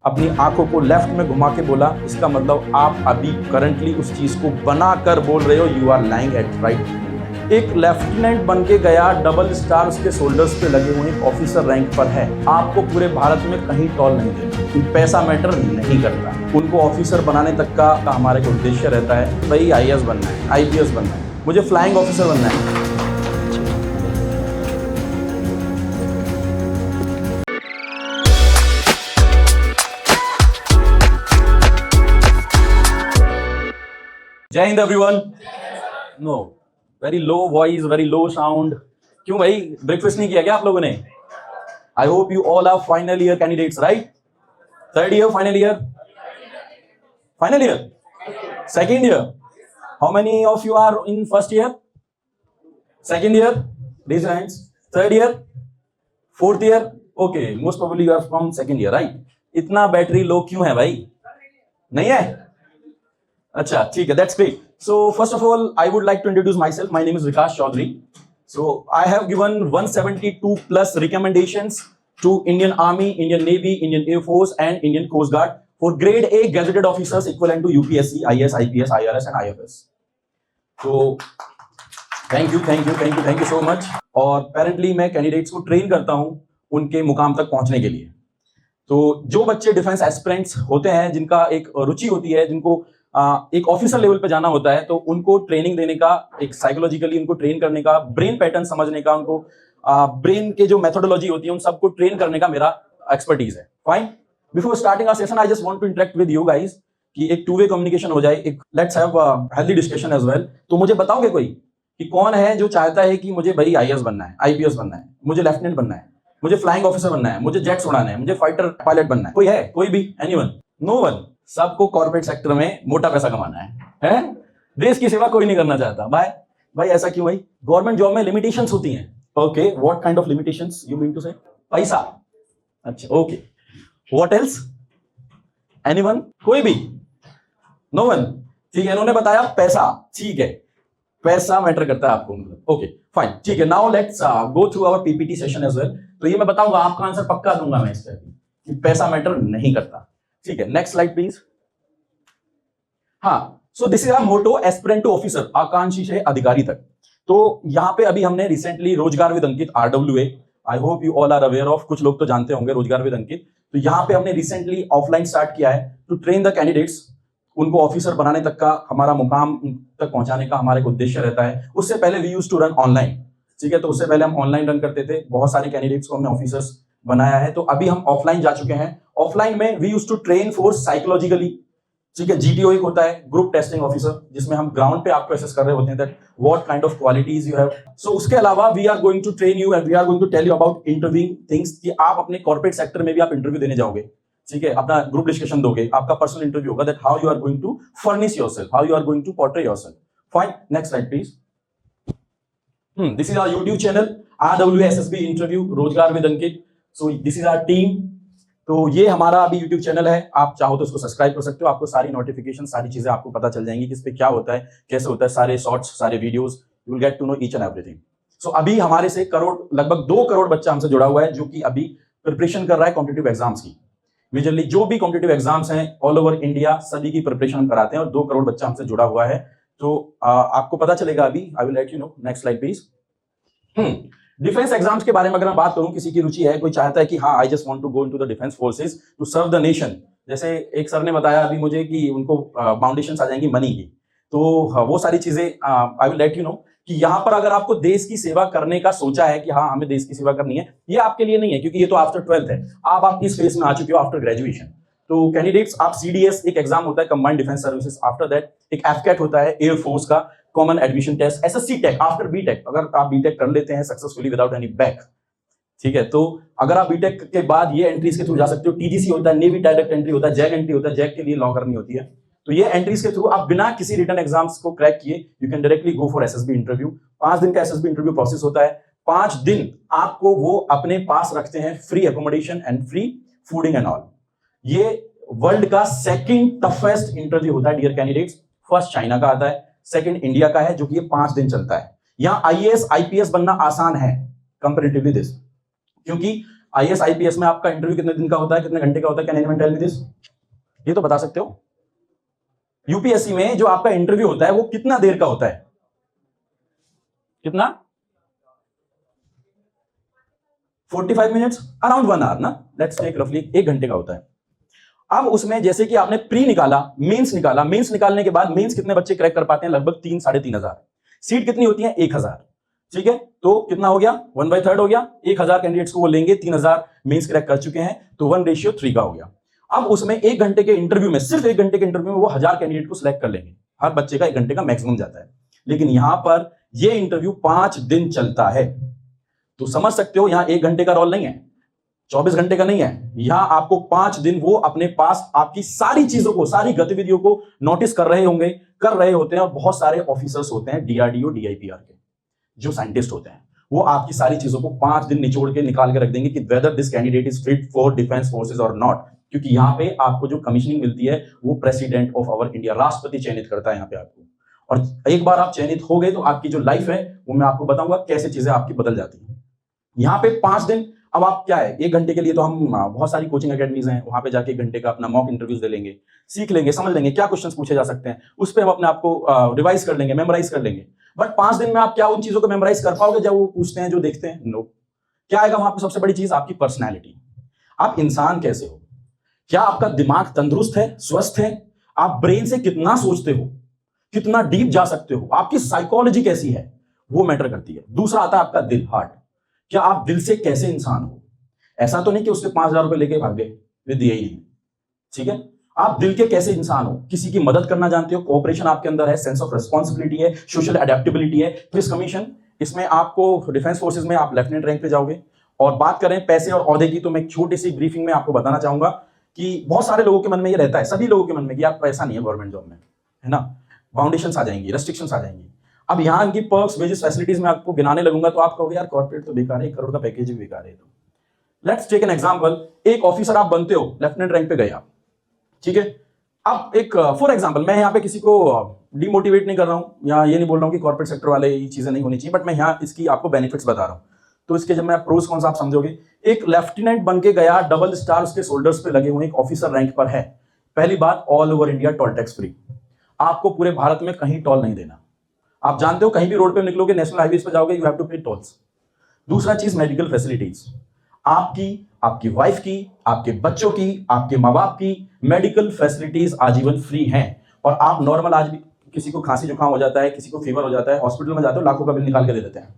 अपनी आंखों को लेफ्ट में घुमा के बोला, इसका मतलब आप अभी करंटली उस चीज को बना कर बोल रहे हो, you are lying at right. एक लेफ्टिनेंट बन के गया, डबल स्टार उसके शोल्डर्स पे लगे हुए, ऑफिसर रैंक पर है, आपको पूरे भारत में कहीं टॉल नहीं देते। पैसा मैटर नहीं करता, उनको ऑफिसर बनाने तक का हमारे को उद्देश्य रहता है, भाई आईएएस बनना है, आईपीएस बनना है, मुझे फ्लाइंग ऑफिसर बनना है। जय हिंद everyone. No, very low voice, very low sound. क्यों भाई, ब्रेकफास्ट नहीं किया क्या आप लोगों ने? I hope you all are final year candidates, right? Third year, final year, final year, second year. How many of you are in first year, second year? Raise your hands. Third year, fourth year? Okay, most probably you are from second year, right? इतना battery low क्यों है भाई? नहीं है? अच्छा, ठीक है, that's great. So first of all, I would like to introduce myself. My name is Vikas Chaudhary. So I have given 172 plus recommendations to Indian Army, Indian Navy, Indian Air Force, and Indian Coast Guard for Grade A gazetted officers equivalent to UPSC, IAS, IPS, IRS, and IFS. So thank you so much. और apparently मैं candidates को train करता हूँ उनके मुकाम तक पहुंचने के लिए। तो जो बच्चे डिफेंस एस्पिरेंट्स होते हैं, जिनका एक रुचि होती है, जिनको एक ऑफिसर लेवल पे जाना होता है, तो उनको ट्रेनिंग देने का, एक साइकोलॉजिकली उनको ट्रेन करने का, ब्रेन पैटर्न समझने का, उनको ब्रेन के जो मेथोडोलॉजी होती है उन सबको ट्रेन करने का मेरा एक्सपर्टीज है। Fine, before starting our session I just want to interact with you guys, कि एक टू वे कम्युनिकेशन हो जाए, एक let's have healthy discussion as well. तो मुझे बताओगे कोई कि कौन है जो चाहता है कि मुझे भाई आईएएस बनना है, आईपीएस बनना है, मुझे लेफ्टिनेंट बनना है, मुझे फ्लाइंग ऑफिसर बनना है, मुझे जेट्स उड़ाना है, मुझे फाइटर पायलट बनना है? कोई है? कोई भी? एनीवन? No one? सबको कॉर्पोरेट सेक्टर में मोटा पैसा कमाना है? देश की सेवा कोई नहीं करना चाहता। भाई ऐसा क्यों भाई? गवर्नमेंट जॉब में लिमिटेशंस होती हैं। Okay, what kind of limitations you mean to say? पैसा। अच्छा, ओके, व्हाट एल्स? एनीवन? कोई भी? No one? ठीक है, इन्होंने बताया पैसा। ठीक है, पैसा मैटर करता है आपको, मतलब ओके फाइन, ठीक है। Now let's go through our PPT session as well. तो ये मैं बताऊंगा, आपका आंसर पक्का दूंगा मैं इस पे कि पैसा मैटर नहीं करता। ठीक है, नेक्स्ट स्लाइड प्लीज। हाँ, so this is our motto, aspirant to officer, आकांक्षी से अधिकारी तक। तो यहाँ पे अभी हमने recently Rozgar with Ankit, RWA, I hope you all are aware of, कुछ लोग तो जानते होंगे रोजगार विद अंकित। तो यहाँ पे हमने रिसेंटली ऑफलाइन स्टार्ट किया है टू ट्रेन द कैंडिडेट्स, उनको ऑफिसर बनाने तक का, हमारा मुकाम तक पहुंचाने का हमारा एक उद्देश्य रहता है। उससे पहले we used to run online, ठीक है, तो उससे पहले हम ऑनलाइन रन करते थे, बहुत सारे कैंडिडेट्स को हमने ऑफिसर्स बनाया है। तो अभी हम ऑफलाइन जा चुके हैं। ऑफलाइन में we used to train force psychologically, ठीक है। GTO एक होता है, ग्रुप टेस्टिंग ऑफिसर, जिसमें हम ग्राउंड पे आपको असेस कर रहे होते हैं that what kind of qualities you have. So उसके अलावा we are going to train you and we are going to tell you about interviewing things, कि आप अपने कॉर्पोरेट सेक्टर में भी आप इंटरव्यू देने जाओगे, ठीक है, अपना ग्रुप डिस्कशन दोगे, आपका पर्सनल इंटरव्यू होगा, that how you are going to furnish yourself, how you are going to portray yourself. Fine, next slide please. This is our YouTube channel, RWA SSB interview, Rozgar with Ankit. So this is our team. तो ये हमारा अभी YouTube channel है, आप चाहो तो उसको subscribe कर सकते हो, आपको सारी नोटिफिकेशन, सारी चीजें आपको पता चल जाएंगी कि इस पे क्या होता है, कैसे होता है, सारे शॉर्ट्स, सारे videos, you will get to know each and everything. So अभी हमारे से लगभग 2 करोड़ बच्चा हमसे जुड़ा हुआ है, जो कि अभी प्रिपरेशन कर रहा है कॉम्पिटिटिव एग्जाम्स की। मेजरली जो भी कॉम्पिटिटिव एग्जाम्स हैं ऑल ओवर इंडिया, सभी की प्रिपरेशन हम कराते हैं, और 2 करोड़ बच्चा हमसे जुड़ा हुआ है। तो आपको पता चलेगा अभी, I will let you know. Next slide please. Defence exams के बारे में अगर मैं बात करूं, किसी की रुचि है, कोई चाहता है कि हाँ I just want to go into the defence forces to serve the nation. जैसे एक सर ने बताया अभी मुझे कि उनको फाउंडेशंस आ जाएंगी मनी की, तो वो सारी चीजें I will let you know कि यहाँ पर अगर आपको देश की सेवा करने का सोचा है कि हाँ हमें देश की सेवा करनी है, ये आपके लिए नहीं है, क्योंकि ये तो आफ्टर 12th है, आप इस फेज में आ चुके हो आफ्टर ग्रेजुएशन। तो कैंडिडेट्स, आप CDS एक एग्जाम होता है, combined defence services, after that एक FCAT होता है, एयर फोर्स का common admission test, SSC tech after BTech, अगर आप बीटेक कर लेते हैं सक्सेसफुली विदाउट एनी बैक, ठीक है, तो अगर आप बीटेक के बाद ये एंट्रीज के थ्रू जा सकते हो। TGC होता है, नेवी डायरेक्ट एंट्री होता है, जैक एंट्री होता है, जैक के लिए लॉ करनी होती है। तो ये एंट्रीज के थ्रू आप बिना किसी रिटर्न एग्जाम्स को क्रैक किए you can directly go for SSB interview. 5 दिन का SSB इंटरव्यू प्रोसेस होता है। 5 दिन आपको वो अपने पास रखते हैं, free accommodation and free fooding and all. ये वर्ल्ड का सेकंड टफेस्ट इंटरव्यू होता है डियर कैंडिडेट्स। फर्स्ट चाइना का आता है, सेकंड इंडिया का है, जो कि ये 5 दिन चलता है। यहां IAS IPS बनना आसान है कंपैरेटिवली दिस, क्योंकि आईएएस आईपीएस में आपका इंटरव्यू कितने दिन का होता है, कितने घंटे का होता है? Can anyone tell me this? ये तो बता सकते हो। यूपीएससी में जो आपका इंटरव्यू होता है वो कितना देर का होता है? कितना? 45 मिनट्स, अराउंड 1 आवर ना, लेट्स टेक रफली 1 घंटे का होता है। अब उसमें जैसे कि आपने प्री निकाला, मेंस निकाला, मेंस निकालने के बाद मेंस कितने बच्चे क्रैक कर पाते हैं? लगभग 3-3,500। सीट कितनी होती है? 1000। ठीक है, तो कितना हो गया? 1/3 हो गया। 1000 कैंडिडेट्स को वो लेंगे, 3000 मेंस क्रैक कर चुके हैं, तो 1:3 का हो गया। अब उसमें 1 घंटे के इंटरव्यू में, सिर्फ 1 घंटे के इंटरव्यू में वो 1000 कैंडिडेट को सिलेक्ट कर लेंगे। हर बच्चे का 1 घंटे का मैक्सिमम जाता है, लेकिन यहां पर ये इंटरव्यू 5 दिन चलता है। तो समझ सकते हो यहां 1 घंटे का रोल नहीं है, 24 घंटे का नहीं है। यहां आपको 5 दिन वो अपने पास आपकी सारी चीजों को, सारी गतिविधियों को नोटिस कर रहे होंगे, कर रहे होते हैं। और बहुत सारे ऑफिसर्स होते हैं डीआरडीओ डीआईपीआर के, जो साइंटिस्ट होते हैं, वो आपकी सारी चीजों को 5 दिन निचोड़ के निकाल के रख देंगे कि whether this candidate is fit for defence forces और नॉट। क्योंकि यहां पे आपको जो कमीशनिंग मिलती है वो प्रेसिडेंट ऑफ आवर इंडिया, राष्ट्रपति चयनित करता है यहां पे आपको। और एक बार आप चयनित हो गए तो आपकी जो लाइफ है वो मैं आपको बताऊंगा कैसे चीजें आपकी बदल जाती है। यहां पे 5 दिन, अब आप क्या है, 1 घंटे के लिए तो हम बहुत सारी कोचिंग अकेडमीज हैं, वहां पे जाके 1 घंटे का अपना मॉक इंटरव्यूज दे लेंगे, सीख लेंगे, समझ लेंगे क्या क्वेश्चंस पूछे जा सकते हैं, उस पर हम अपने आप को रिवाइज कर लेंगे, मेमोराइज कर लेंगे। बट 5 दिन में आप क्या उन चीजों को मेमोराइज कर पाओगे जब वो पूछते हैं, जो देखते हैं? नो। क्या आएगा वहां पर? सबसे बड़ी चीज आपकी पर्सनैलिटी। आप इंसान कैसे हो, क्या आपका दिमाग तंदुरुस्त है, स्वस्थ है, आप ब्रेन से कितना सोचते हो, कितना डीप जा सकते हो, आपकी साइकोलॉजी कैसी है, वो मैटर करती है। दूसरा आता है आपका दिल, हार्ट। क्या आप दिल से कैसे इंसान हो? ऐसा तो नहीं कि उसके 5000 रुपए लेके भाग गए, वे दिए ही नहीं। ठीक है, आप दिल के कैसे इंसान हो, किसी की मदद करना जानते हो, कोऑपरेशन आपके अंदर है, सेंस ऑफ रिस्पॉन्सिबिलिटी है, सोशल एडेप्टेबिलिटी है। पुलिस कमीशन, इसमें आपको डिफेंस फोर्सेज में आप लेफ्टिनेंट रैंक पे जाओगे। और बात करें पैसे और ओहदे की, तो मैं एक छोटी सी ब्रीफिंग में आपको बताना चाहूंगा कि बहुत सारे लोगों के मन में ये रहता है, सभी लोगों के मन में, कि आप पैसा नहीं है गवर्नमेंट जॉब में, है ना, बाउंडेशंस आ जाएंगी, रेस्ट्रिक्शंस आ जाएंगी। अब यहाँ की पर्क्स, वेजेस, फैसिलिटीज में आपको गिनाने लगूंगा तो आप कहोगे यार कॉर्पोरेट तो बेकार है, 1 करोड़ का पैकेज भी बेकार है। तो लेट्स टेक एन एग्जांपल। एक ऑफिसर आप बनते हो, लेफ्टिनेंट रैंक पे गए आप, ठीक है। अब एक फॉर एग्जांपल, मैं यहाँ पे किसी को डिमोटिवेट नहीं कर रहा हूँ, या ये नहीं बोल रहा हूँ कि कॉर्पोरेट सेक्टर वाले ये चीजें नहीं होनी चाहिए, बट मैं यहाँ इसकी आपको बेनिफिट्स बता रहा हूँ। तो इसके जब मैं प्रोस कौन सा आप समझोगे। एक लेफ्टिनेंट बन के गया, डबल स्टार उसके शोल्डर्स पे लगे हुए, एक ऑफिसर रैंक पर है। पहली बात, all over India toll tax free, आपको पूरे भारत में कहीं टोल नहीं देना। आप जानते हो कहीं भी रोड पे निकलोगे, नेशनल हाईवेज पे जाओगे, यू हैव टू पे टोल्स। दूसरा चीज, मेडिकल फैसिलिटीज, आपकी, आपकी वाइफ की, आपके बच्चों की, आपके माँ बाप की मेडिकल फैसिलिटीज आजीवन फ्री हैं। और आप नॉर्मल, आज भी किसी को खांसी जुकाम हो जाता है, किसी को फीवर हो जाता है, हॉस्पिटल में जाते हो, लाखों का बिल निकाल के दे देते हैं।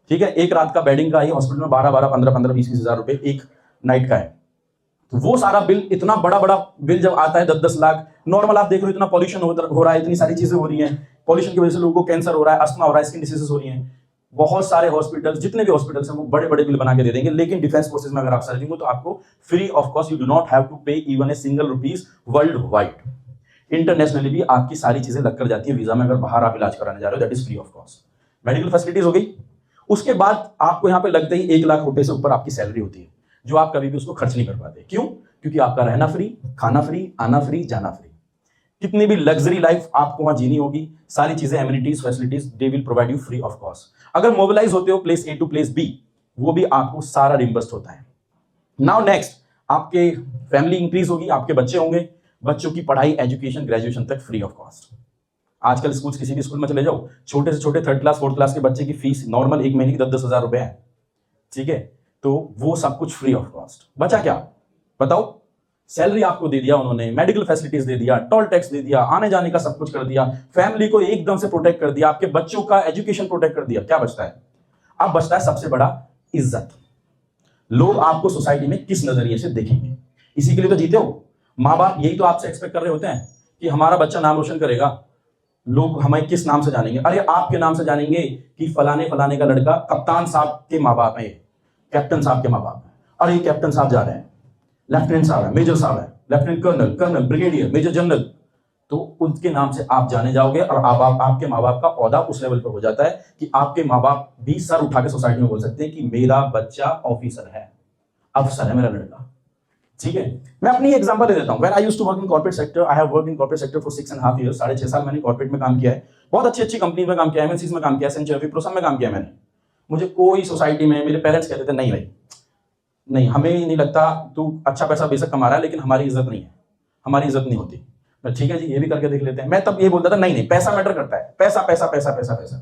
ठीक है, एक रात का बेडिंग का ही हॉस्पिटल में 12-12, 15-15, 20-20 हजार रुपए एक नाइट का है। तो वो सारा बिल, इतना बड़ा बड़ा बिल जब आता है 10-10 लाख, नॉर्मल आप देख रहे हो इतना पॉल्यूशन हो रहा है, इतनी सारी चीजें हो रही हैं, पॉल्यूशन की वजह से लोगों को कैंसर हो रहा है, अस्थमा हो रहा है, स्किन डिसीजेस हो रही हैं। बहुत सारे हॉस्पिटल्स, जितने भी हॉस्पिटल्स हैं, वो बड़े बड़े बिल बना के दे देंगे। लेकिन डिफेंस फोर्सेज में अगर आप सर्विंग हो तो आपको free of cost, you do not have to pay even a single rupees world wide. Internationally भी आपकी सारी चीजें लग कर जाती है वीजा में, अगर बाहर आप इलाज कराने जा रहे हो, that is free of cost. Medical facilities हो गई। उसके बाद आपको यहाँ पे लगते ही 1 लाख रुपए से ऊपर आपकी सैलरी होती है, जो आप कभी भी उसको खर्च नहीं कर पाते। क्यों? क्योंकि आपका रहना फ्री, खाना फ्री, आना फ्री, जाना फ्री। कितनी भी लग्जरी लाइफ आपको वहां जीनी होगी, सारी चीजें, amenities, facilities, they will provide you free of cost. अगर मोबिलाइज होते हो place A to place B, वो भी आपको सारा रिम्बर्स्ड होता है। नाउ नेक्स्ट, आपके फैमिली इंक्रीज होगी, आपके बच्चे होंगे, बच्चों की पढ़ाई, एजुकेशन, ग्रेजुएशन तक फ्री ऑफ कॉस्ट। आजकल स्कूल, किसी भी स्कूल में चले जाओ, छोटे से छोटे 3rd क्लास 4th क्लास के बच्चे की फीस नॉर्मल 1 महीने की 10-10 हजार रुपए है। ठीक है, तो वो सब कुछ फ्री ऑफ कॉस्ट। बचा क्या बताओ? सैलरी आपको दे दिया उन्होंने, मेडिकल फैसिलिटीज दे दिया, टोल टैक्स दे दिया, आने जाने का सब कुछ कर दिया, फैमिली को एकदम से प्रोटेक्ट कर दिया, आपके बच्चों का एजुकेशन प्रोटेक्ट कर दिया। क्या बचता है? अब बचता है सबसे बड़ा, इज्जत। लोग आपको सोसाइटी में किस नजरिए से देखेंगे, इसी के लिए तो जीते हो। माँ बाप यही तो आपसे एक्सपेक्ट कर रहे होते हैं कि हमारा बच्चा नाम रोशन करेगा। लोग हमें किस नाम से जानेंगे? अरे आपके नाम से जानेंगे कि फलाने फलाने का लड़का कप्तान साहब के माँ बाप है, कैप्टन साहब के माँ बाप है। अरे कैप्टन साहब जा रहे हैं, लेफ्टिनेंट साहब है, मेजर साहब है, lieutenant colonel, colonel, brigadier, major general, तो उनके नाम से आप जाने जाओगे। और आपके माँ बाप का ओहदा उस लेवल पर हो जाता है कि आपके माँ बाप भी सर उठा के सोसाइटी में बोल सकते हैं कि मेरा बच्चा ऑफिसर है, अफसर है मेरा लड़का। ठीक है, मैं अपनी एग्जांपल दे देता हूं। When I used to work in corporate sector, I have worked in corporate sector for 6.5 years, 6.5 साल मैंने कॉर्पोरेट में काम किया है। बहुत अच्छी अच्छी कंपनी में काम किया है, एमएनसीज में काम किया है, सेंचुरी, विप्रो, सब में काम किया मैंने। मुझे कोई सोसाइटी में, मेरे पेरेंट्स कहते थे नहीं भाई नहीं, हमें नहीं लगता तू अच्छा पैसा बेशक कमा रहा है, लेकिन हमारी इज्जत नहीं है, हमारी इज्जत नहीं होती। मैं ठीक है जी, ये भी करके देख लेते हैं। मैं तब ये बोलता था नहीं नहीं, पैसा मैटर करता है, पैसा पैसा पैसा पैसा पैसा।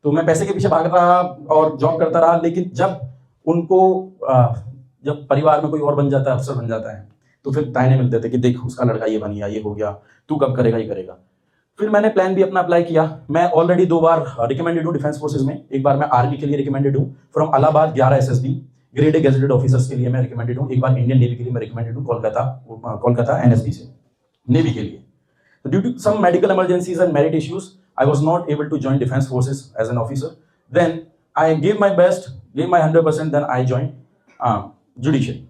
तो मैं पैसे के पीछे भाग रहा और जॉब करता रहा, लेकिन जब उनको जब परिवार में कोई और बन जाता है, अफसर बन जाता है, तो फिर ताने मिलते थे कि देख उसका लड़का ये बन गया, ये हो गया, तू कब करेगा, ये करेगा। फिर मैंने प्लान भी अपना अप्लाई किया। मैं ऑलरेडी 2 बार रिकमेंडेड हूँ डिफेंस फोर्सेज में। एक बार मैं आर्मी के लिए रिकमेंडेड हूँ from Allahabad 11 SSB grade A gazetted officers के लिए मैं रिकमेंडेड हूँ। एक बार इंडियन नेवी के लिए मैं रिकमेंडेड हूँ कोलकाता NSB से, नेवी के लिए। Due to some medical emergencies and merit issues, I was not able to join defense forces as an officer. Then I gave my best, gave my 100%. Then I joined judiciary.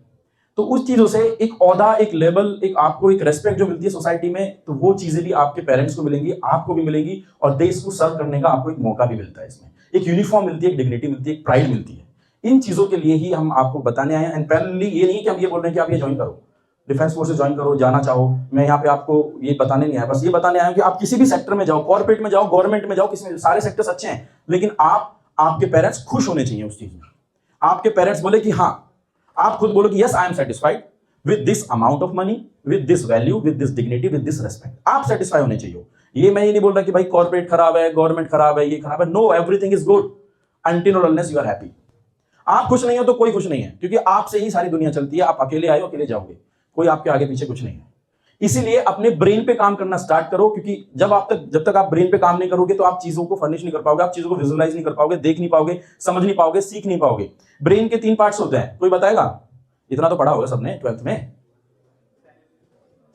तो उस चीजों से एक औहदा, एक level, एक आपको एक respect जो मिलती है सोसाइटी में, तो वो चीजें भी आपके पेरेंट्स को मिलेंगी, आपको भी मिलेंगी, और देश को सर्व करने का आपको एक मौका भी मिलता है। इसमें एक यूनिफॉर्म मिलती है, एक डिग्निटी मिलती है, एक प्राइड मिलती है। इन चीजों के लिए ही हम आपको बताने आए हैं। एंड पैरेलली ये नहीं कि हम ये बोल रहे हैं कि आप ये ज्वाइन करो, डिफेंस फोर्सेस ज्वाइन करो, जाना चाहो। मैं यहाँ पे आपको ये बताने नहीं आया, बस ये बताने आया हूँ कि आप किसी भी सेक्टर में जाओ, कॉर्पोरेट में जाओ, गवर्नमेंट में जाओ, किसी में, सारे सेक्टर्स अच्छे हैं, लेकिन आपके पेरेंट्स खुश होने चाहिए उस चीज में। आपके पेरेंट्स बोले कि हाँ, आप खुद बोलो कि yes I am satisfied with this amount of money, with this value, with this dignity, with this respect. आप सेटिस्फाई होने चाहिए। ये मैं ये नहीं बोल रहा कि भाई कॉर्पोरेट खराब है, गवर्नमेंट खराब है, ये खराब है। No, everything is good until और अनलेस यू आर हैप्पी। आप खुश नहीं हो तो कोई खुश नहीं है, क्योंकि आपसे ही सारी दुनिया चलती है। आप अकेले आए हो, अकेले जाओगे, कोई आपके आगे पीछे कुछ नहीं है। इसीलिए अपने ब्रेन पे काम करना स्टार्ट करो, क्योंकि जब तक आप ब्रेन पे काम नहीं करोगे तो आप चीजों को फर्निश नहीं कर पाओगे, आप चीजों को विजुअलाइज नहीं कर पाओगे, देख नहीं पाओगे, समझ नहीं पाओगे, सीख नहीं पाओगे। ब्रेन के 3 पार्ट्स होते हैं, कोई बताएगा? इतना तो पढ़ा होगा सबने 12th में,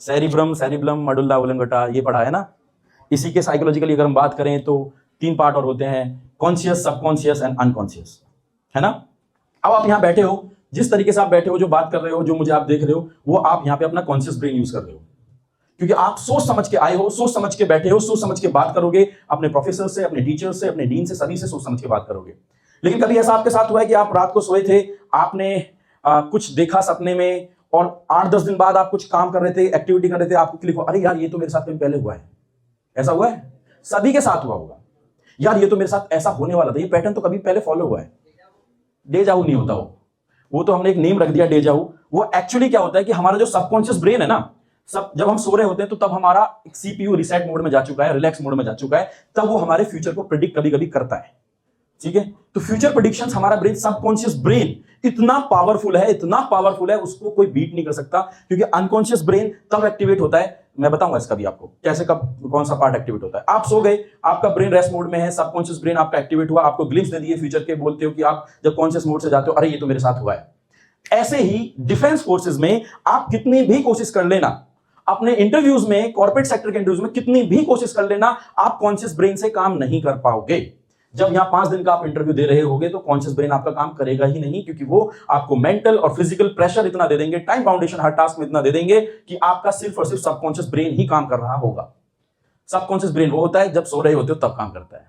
सेरिब्रम, मडुल्ला ओब्लांगेटा, ये पढ़ा है ना। इसी के साइकोलॉजिकली अगर हम बात करें तो 3 पार्ट और होते हैं, कॉन्शियस, सबकॉन्शियस एंड अनकॉन्शियस, है ना। अब आप यहां बैठे हो, जिस तरीके से आप बैठे हो, जो बात कर रहे हो, जो मुझे आप देख रहे हो, वो आप यहां पे अपना कॉन्शियस ब्रेन यूज कर रहे हो, क्योंकि आप सोच समझ के आए हो, सोच समझ के बैठे हो, सोच समझ के बात करोगे, अपने प्रोफेसर से, अपने टीचर से, अपने डीन से, सभी से सोच समझ के बात करोगे। लेकिन कभी ऐसा आपके साथ हुआ है कि आप रात को सोए थे, आपने कुछ देखा सपने में, और 8-10 दिन बाद आप कुछ काम कर रहे थे, एक्टिविटी कर रहे थे, आपको क्लिक हुआ, अरे यार ये तो मेरे साथ कभी पहले हुआ है। ऐसा हुआ है? सभी के साथ हुआ होगा, यार ये तो मेरे साथ ऐसा होने वाला था, ये पैटर्न तो कभी पहले फॉलो हुआ है। डेजावू नहीं होता वो तो हमने एक नेम रख दिया डेजावू। वो एक्चुअली क्या होता है कि हमारा जो सबकॉन्शियस ब्रेन है ना, जब हम सो रहे होते हैं तो तब हमारा CPU रिसेट मोड में जा चुका है, रिलैक्स मोड में जा चुका है, तब वो हमारे फ्यूचर को प्रेडिक्ट कभी कभी करता है। ठीक है, तो फ्यूचर प्रेडिक्शंस हमारा ब्रेन, सबकॉन्शियस ब्रेन इतना पावरफुल है, उसको कोई बीट नहीं कर सकता, क्योंकि अनकॉन्शियस ब्रेन तब एक्टिवेट होता है। मैं बताऊंगा इसका भी आपको कैसे, कब कौन सा पार्ट एक्टिवेट होता है। आप सो गए, आपका ब्रेन रेस्ट मोड में है, सबकॉन्शियस ब्रेन आपका एक्टिवेट हुआ, आपको ग्लिम्स दे दिए फ्यूचर के, बोलते हो कि आप जब कॉन्शियस मोड से जाते हो, अरे ये तो मेरे साथ हुआ है। ऐसे ही डिफेंस फोर्सेस में आप कितनी भी कोशिश कर लेना, अपने इंटरव्यूज में, कॉर्पोरेट सेक्टर के इंटरव्यूज में कितनी भी कोशिश कर लेना, आप कॉन्शियस ब्रेन से काम नहीं कर पाओगे। जब यहां 5 दिन का आप इंटरव्यू दे रहे होगे तो कॉन्शियस ब्रेन आपका काम करेगा ही नहीं, क्योंकि वो आपको मेंटल और फिजिकल प्रेशर इतना दे देंगे, टाइम फाउंडेशन हर टास्क में इतना दे देंगे कि आपका सिर्फ और सिर्फ सबकॉन्शियस ब्रेन ही काम कर रहा होगा। सबकॉन्शियस ब्रेन वो होता है जब सो रहे होते हो तब काम करता है।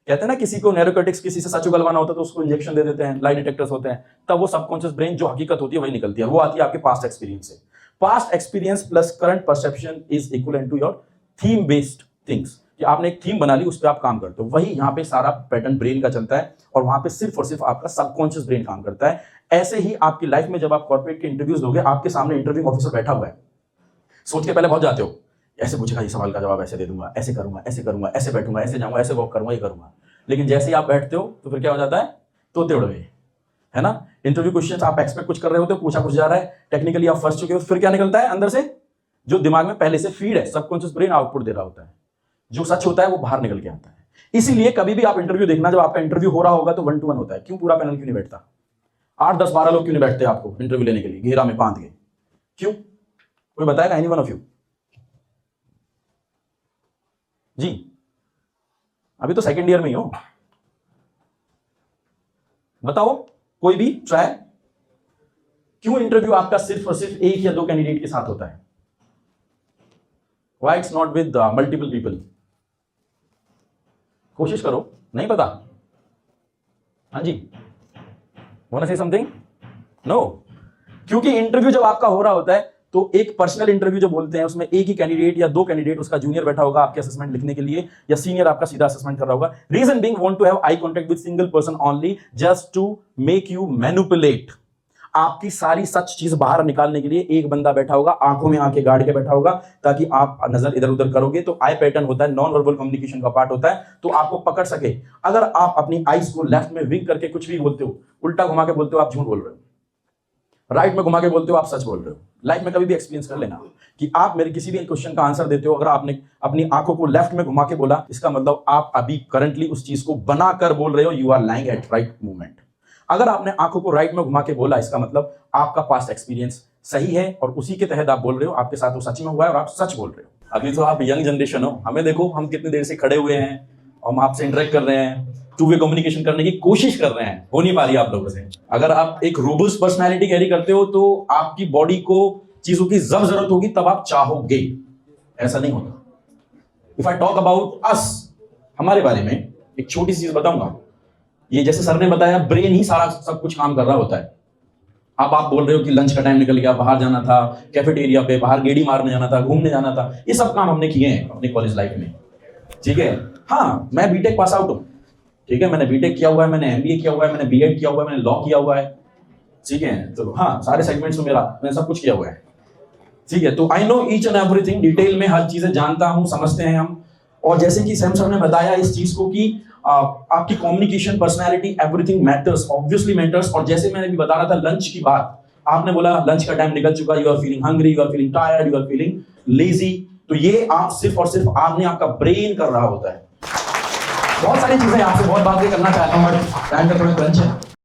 कहते हैं ना, किसी को नैरोकोटिक्स, किसी से सच उगलवाना होता है तो उसको इंजेक्शन दे देते हैं, लाई डिटेक्टर्स होते हैं, तब वो सबकॉन्शियस ब्रेन जो हकीकत होती है वही निकलती है। वो आती है आपके पास्ट एक्सपीरियंस से। Past experience plus current perception is equal to your theme based things, कि आपने एक थीम बना ली, उस पर आप काम करते हो, वही यहाँ पे सारा पैटर्न ब्रेन का चलता है, और वहां पे सिर्फ और सिर्फ आपका सबकॉन्शियस ब्रेन काम करता है। ऐसे ही आपकी लाइफ में जब आप कॉर्पोरेट के इंटरव्यूज दोगे, आपके सामने इंटरव्यू ऑफिसर बैठा हुआ है, सोच के पहले बहुत जाते हो, ऐसे पूछेगा, ये सवाल का जवाब ऐसे दे दूंगा, ऐसे करूंगा, ऐसे करूंगा, ऐसे बैठूंगा, ऐसे जाऊंगा, ऐसे वॉक करूंगा, ये करूंगा। लेकिन जैसे ही आप बैठते हो तो फिर क्या हो जाता है, तोते उड़ गए, है ना। इंटरव्यू क्वेश्चंस आप एक्सपेक्ट कुछ कर रहे होते हो, पूछा कुछ जा रहा है, टेक्निकली आप फंस चुके हो, फिर क्या निकलता है अंदर से, जो दिमाग में पहले से फीड है, सबकॉन्शियस ब्रेन आउटपुट दे रहा होता है, जो सच होता है वो बाहर निकल के आता है। इसीलिए कभी भी आप इंटरव्यू देखना, जब आपका इंटरव्यू हो रहा होगा तो 1 to 1 होता है। क्यों पूरा पैनल क्यों नहीं बैठता? 8, 10, 12 लोग क्यों नहीं बैठते आपको इंटरव्यू लेने के लिए घेरा में बांध के? क्यों? कोई बताएगा? Any one of you? जी, अभी तो सेकेंड ईयर में ही हो, बताओ कोई भी ट्राई। क्यों इंटरव्यू आपका सिर्फ और सिर्फ 1 या 2 कैंडिडेट के साथ होता है? Why it's not with multiple people? कोशिश करो, नहीं पता? हाँ जी, wanna say something? No, क्योंकि इंटरव्यू जब आपका हो रहा होता है तो एक पर्सनल इंटरव्यू जो बोलते हैं, उसमें एक ही कैंडिडेट या 2 कैंडिडेट, उसका जूनियर बैठा होगा आपके असेसमेंट लिखने के लिए, या सीनियर आपका सीधा असेसमेंट कर रहा होगा। Reason being want to have eye contact with single person only, just to make you manipulate. आपकी सारी सच चीज बाहर निकालने के लिए एक बंदा बैठा होगा, आंखों में आंखें गाड़ के बैठा होगा, ताकि आप नजर इधर उधर करोगे तो आई पैटर्न होता है, नॉन वर्बल कम्युनिकेशन का पार्ट होता है, तो आपको पकड़ सके। अगर आप अपनी आईज को लेफ्ट में विंक करके कुछ भी बोलते हो, उल्टा घुमा के बोलते हो, आप झूठ बोल रहे हो, राइट में घुमा के बोलते हो, आप सच बोल रहे हो। लाइफ में कभी भी एक्सपीरियंस कर लेना कि आप मेरे किसी भी क्वेश्चन का आंसर देते हो, अगर आपने अपनी आंखों को लेफ्ट में घुमा के बोला, इसका मतलब आप अभी करंटली उस चीज को बनाकर बोल रहे हो, you are lying at right movement. अगर आपने आंखों को राइट में घुमा के बोला, इसका मतलब आपका पास्ट एक्सपीरियंस सही है और उसी के तहत आप बोल रहे हो, आपके साथ वो सच में हुआ है और आप सच बोल रहे हो। अभी तो आप यंग जनरेशन हो, हमें देखो हम कितनी देर से खड़े हुए हैं, हम आपसे इंटरेक्ट कर रहे हैं, टू वे कम्युनिकेशन करने की कोशिश कर रहे हैं, हो नहीं पा रही आप लोगों से। अगर आप एक रोबस्ट पर्सनैलिटी कैरी करते हो तो आपकी बॉडी को चीजों की जब जरूरत होगी तब आप चाहोगे, ऐसा नहीं होता। If I talk about us, हमारे बारे में एक छोटी सी चीज बताऊंगा। ये जैसे सर ने बताया, ब्रेन ही सारा सब कुछ काम कर रहा होता है। अब आप बोल रहे हो कि लंच का टाइम निकल गया, बाहर जाना था, कैफेटेरिया पे बाहर गेड़ी मारने जाना था, घूमने जाना था, ये सब काम हमने किए हैं अपनी कॉलेज लाइफ में, ठीक है। हाँ, मैं बीटेक पास आउट हूं, ठीक है, मैंने बीटेक किया हुआ है, मैंने एमबीए किया हुआ है, मैंने बीएड किया हुआ है, मैंने लॉ किया हुआ है, ठीक है। तो हाँ, सारे सेगमेंट्स में मैंने सब कुछ किया हुआ है, ठीक है। तो I know each and everything, detail में हर चीजें जानता हूं, समझते हैं हम। और जैसे कि सैम सर ने बताया इस चीज को कि आपकी communication, personality, everything matters, obviously matters. और जैसे मैंने भी बता रहा था लंच की बात, आपने बोला लंच का टाइम निकल चुका, you are feeling hungry, you are feeling tired, you are feeling lazy, तो ये आप सिर्फ और सिर्फ आपने आपका ब्रेन कर रहा होता है। बहुत सारी चीजें आपसे बहुत बातें करना चाहता हूं, बट टाइम का थोड़ा क्रंच है।